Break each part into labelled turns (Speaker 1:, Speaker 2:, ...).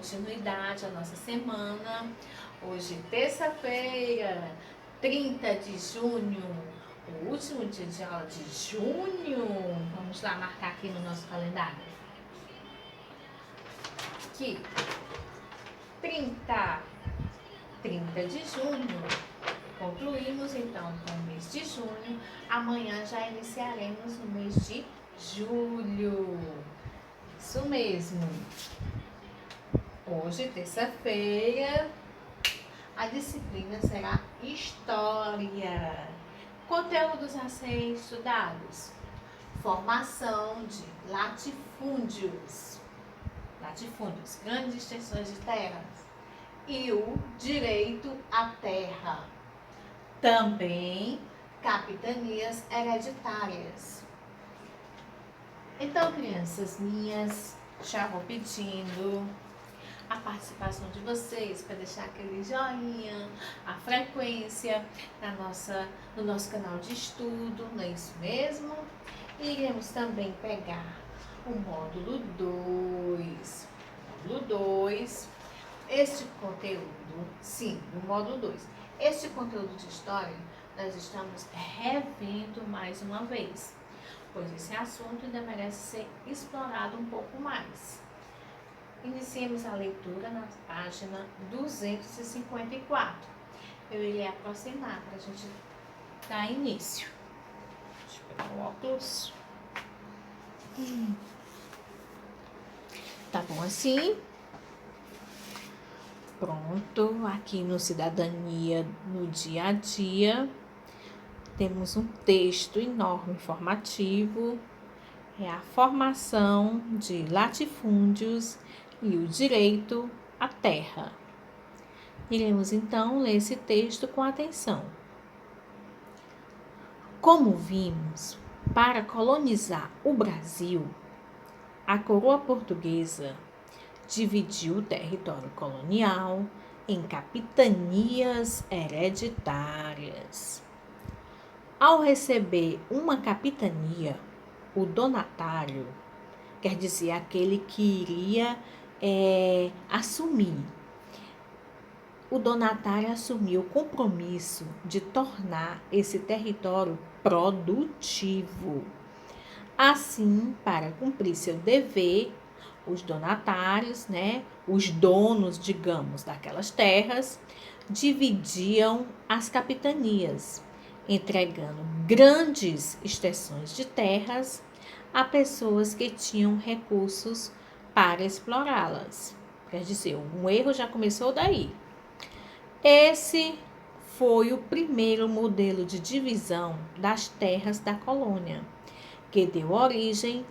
Speaker 1: continuidade à nossa semana. Hoje, terça-feira, 30 de junho, o último dia de aula de junho. Vamos lá marcar aqui no nosso calendário. Aqui, 30 de junho. Concluímos então com o mês de junho. Amanhã já iniciaremos o mês de julho. Isso mesmo. Hoje, terça-feira, a disciplina será História. Conteúdos a serem estudados: formação de latifúndios, grandes extensões de terras, e o direito à terra. Também capitanias hereditárias. Então, crianças minhas, já vou pedindo a participação de vocês para deixar aquele joinha, a frequência no nosso canal de estudo, não é isso mesmo? Iremos também pegar o módulo 2. Módulo 2, este conteúdo, sim, no módulo 2. Este conteúdo de história nós estamos revendo mais uma vez, pois esse assunto ainda merece ser explorado um pouco mais. Iniciemos a leitura na página 254. Eu irei aproximar para a gente dar início. Deixa eu pegar o óculos. Tá bom assim? Pronto, aqui no Cidadania no Dia a Dia, temos um texto enorme informativo, é a formação de latifúndios e o direito à terra. Iremos então ler esse texto com atenção. Como vimos, para colonizar o Brasil, a coroa portuguesa dividiu o território colonial em capitanias hereditárias. Ao receber uma capitania, o donatário, quer dizer, aquele que iria assumir, o donatário assumiu o compromisso de tornar esse território produtivo. Assim, para cumprir seu dever, os donatários, os donos, digamos, daquelas terras, dividiam as capitanias, entregando grandes extensões de terras a pessoas que tinham recursos para explorá-las. Quer dizer, um erro já começou daí. Esse foi o primeiro modelo de divisão das terras da colônia, que deu origem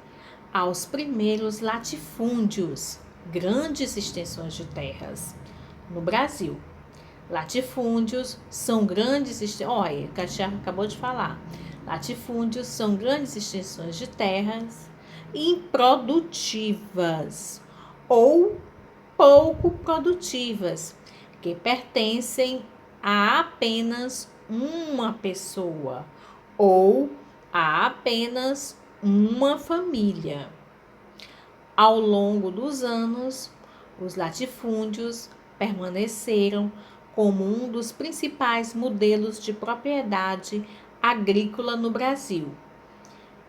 Speaker 1: aos primeiros latifúndios, grandes extensões de terras, no Brasil. Latifúndios são grandes extensões, olha, o Cachorro acabou de falar. Latifúndios são grandes extensões de terras improdutivas ou pouco produtivas, que pertencem a apenas uma pessoa ou a apenas uma família. Ao longo dos anos, os latifúndios permaneceram como um dos principais modelos de propriedade agrícola no Brasil.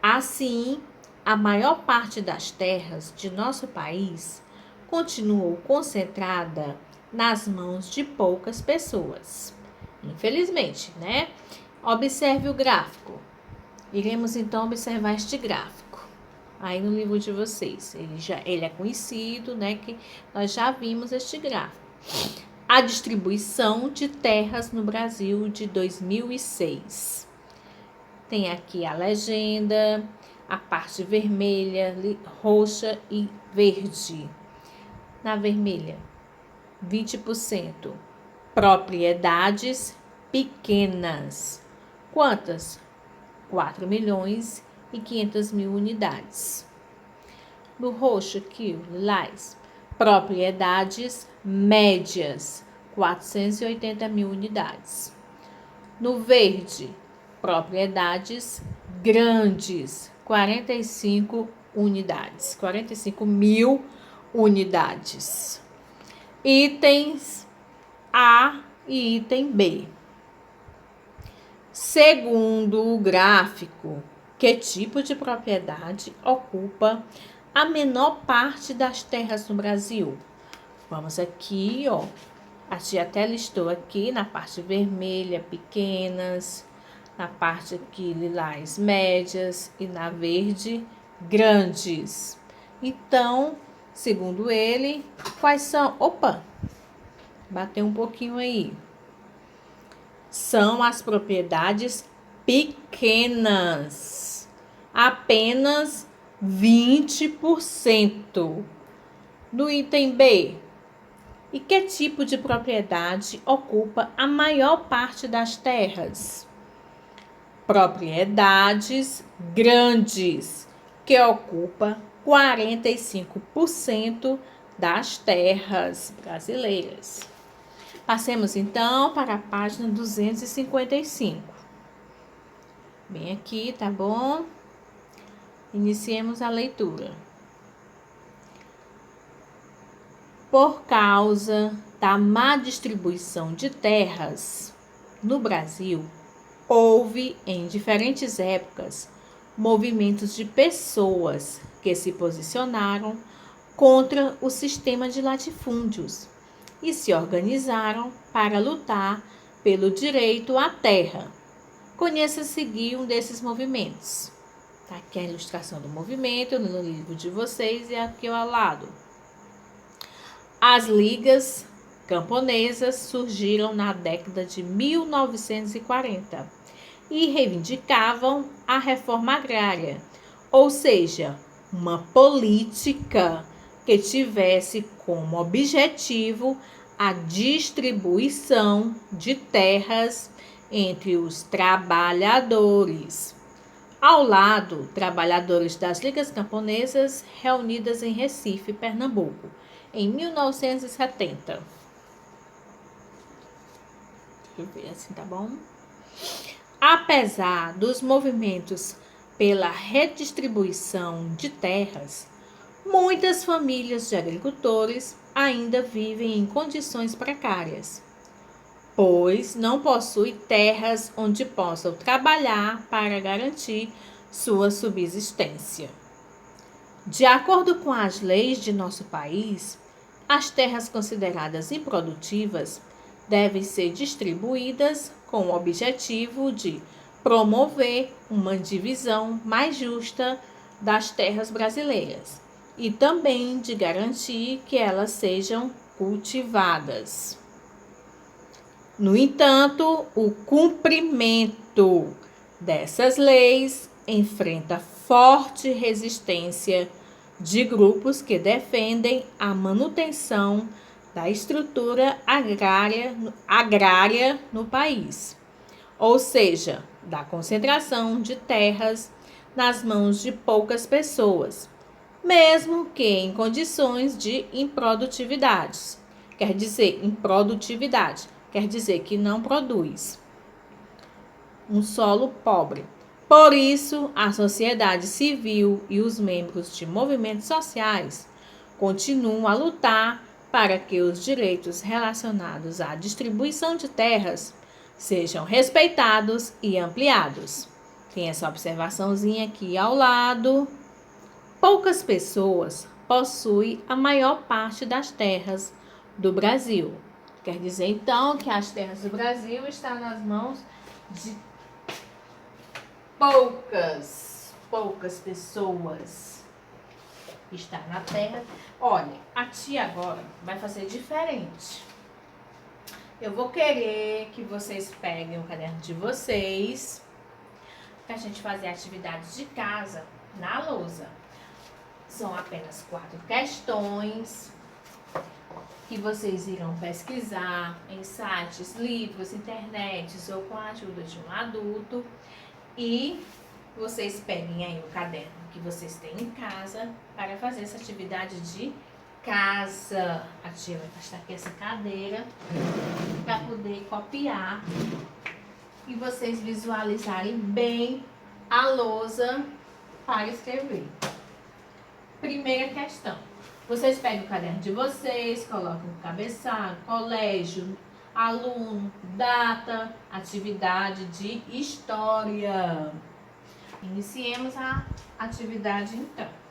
Speaker 1: Assim, a maior parte das terras de nosso país continuou concentrada nas mãos de poucas pessoas. Infelizmente, Observe o gráfico. Iremos então observar este gráfico aí no livro de vocês. Ele é conhecido, que nós já vimos este gráfico. A distribuição de terras no Brasil de 2006. Tem aqui a legenda, a parte vermelha, roxa e verde. Na vermelha, 20%. Propriedades pequenas. Quantas? 4.500.000 unidades. No roxo aqui, lilás, propriedades médias, 480.000 unidades. No verde, propriedades grandes, 45 unidades, 45.000 unidades. itens A e item B. Segundo o gráfico, que tipo de propriedade ocupa a menor parte das terras no Brasil? Vamos aqui, ó. A tia até listou aqui na parte vermelha, pequenas, na parte aqui lilás, médias e na verde, grandes. Então, segundo ele, quais são? Opa! Bateu um pouquinho aí. São as propriedades pequenas. Apenas 20%. No item B, e que tipo de propriedade ocupa a maior parte das terras? Propriedades grandes, que ocupa 45% das terras brasileiras. Passemos então para a página 255. Bem aqui, tá bom? Iniciemos a leitura. Por causa da má distribuição de terras no Brasil, houve em diferentes épocas movimentos de pessoas que se posicionaram contra o sistema de latifúndios e se organizaram para lutar pelo direito à terra. Conheça a seguir um desses movimentos. Tá aqui a ilustração do movimento no livro de vocês e aqui ao lado. As ligas camponesas surgiram na década de 1940 e reivindicavam a reforma agrária, ou seja, uma política que tivesse como objetivo a distribuição de terras entre os trabalhadores. Ao lado, trabalhadores das ligas camponesas reunidas em Recife, Pernambuco, em 1970. Deixa eu ver assim, tá bom? Apesar dos movimentos pela redistribuição de terras, muitas famílias de agricultores ainda vivem em condições precárias, pois não possuem terras onde possam trabalhar para garantir sua subsistência. De acordo com as leis de nosso país, as terras consideradas improdutivas devem ser distribuídas com o objetivo de promover uma divisão mais justa das terras brasileiras e também de garantir que elas sejam cultivadas. No entanto, o cumprimento dessas leis enfrenta forte resistência de grupos que defendem a manutenção da estrutura agrária no país, ou seja, da concentração de terras nas mãos de poucas pessoas, mesmo que em condições de improdutividade. Quer dizer que não produz. Um solo pobre. Por isso, a sociedade civil e os membros de movimentos sociais continuam a lutar para que os direitos relacionados à distribuição de terras sejam respeitados e ampliados. Tem essa observaçãozinha aqui ao lado. Poucas pessoas possuem a maior parte das terras do Brasil. Quer dizer, então, que as terras do Brasil estão nas mãos de poucas pessoas. Está na terra. Olha, a tia agora vai fazer diferente. Eu vou querer que vocês peguem o caderno de vocês para a gente fazer atividades de casa na lousa. São apenas 4 questões que vocês irão pesquisar em sites, livros, internet ou com a ajuda de um adulto. E vocês peguem aí o caderno que vocês têm em casa para fazer essa atividade de casa. A tia vai afastar aqui essa cadeira para poder copiar e vocês visualizarem bem a lousa para escrever. Primeira questão. Vocês pegam o caderno de vocês, colocam o cabeçalho, colégio, aluno, data, atividade de história. Iniciemos a atividade então.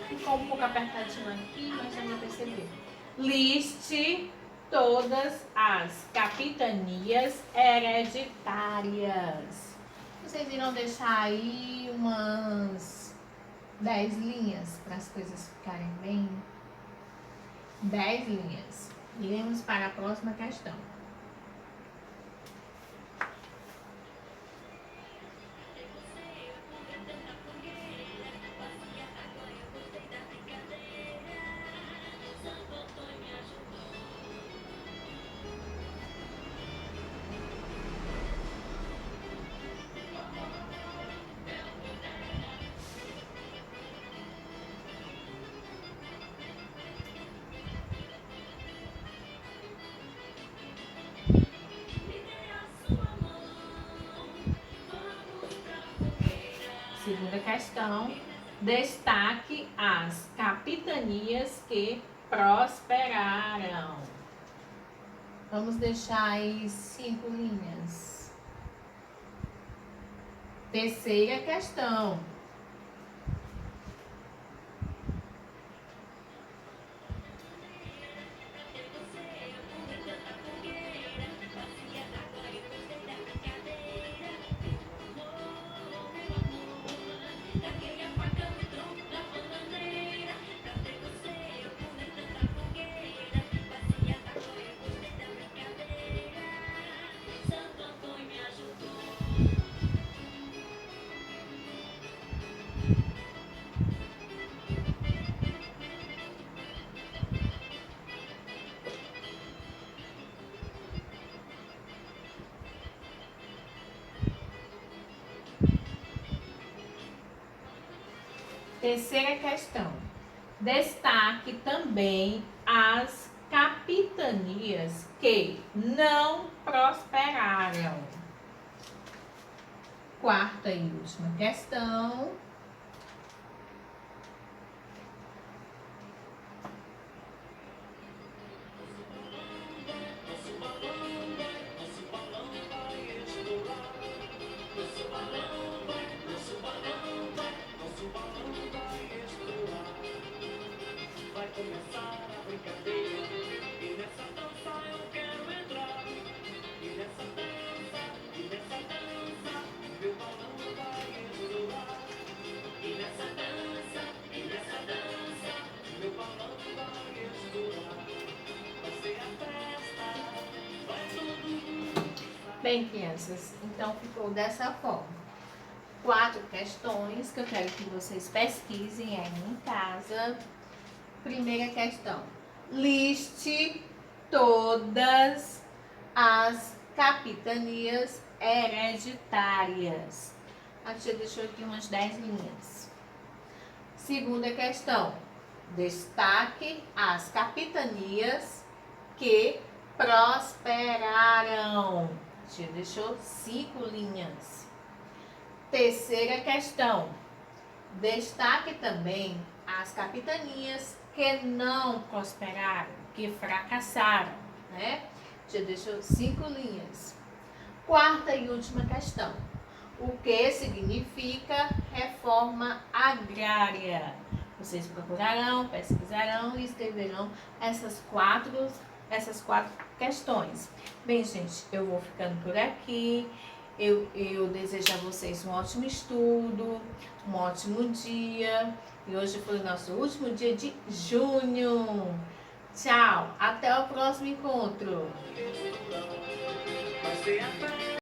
Speaker 1: Ficou um pouco apertadinho aqui, mas já vai perceber. Liste todas as capitanias hereditárias. Vocês irão deixar aí umas 10 linhas para as coisas ficarem bem. 10 linhas. Iremos para a próxima questão. Segunda questão, destaque as capitanias que prosperaram. Vamos deixar aí 5 linhas. Terceira questão. Terceira questão. Destaque também as capitanias que não prosperaram. Quarta e última questão. Bem, crianças, então ficou dessa forma. 4 questões que eu quero que vocês pesquisem aí em casa. Primeira questão. Liste todas as capitanias hereditárias. A tia deixou aqui umas 10 linhas. Segunda questão. Destaque as capitanias que prosperaram. A tia deixou 5 linhas. Terceira questão. Destaque também as capitanias que não prosperaram, que fracassaram, né? Já deixou 5 linhas. Quarta e última questão. O que significa reforma agrária? Vocês procurarão, pesquisarão e escreverão essas quatro questões. Bem, gente, eu vou ficando por aqui. Eu desejo a vocês um ótimo estudo, um ótimo dia. E hoje foi o nosso último dia de junho. Tchau, até o próximo encontro.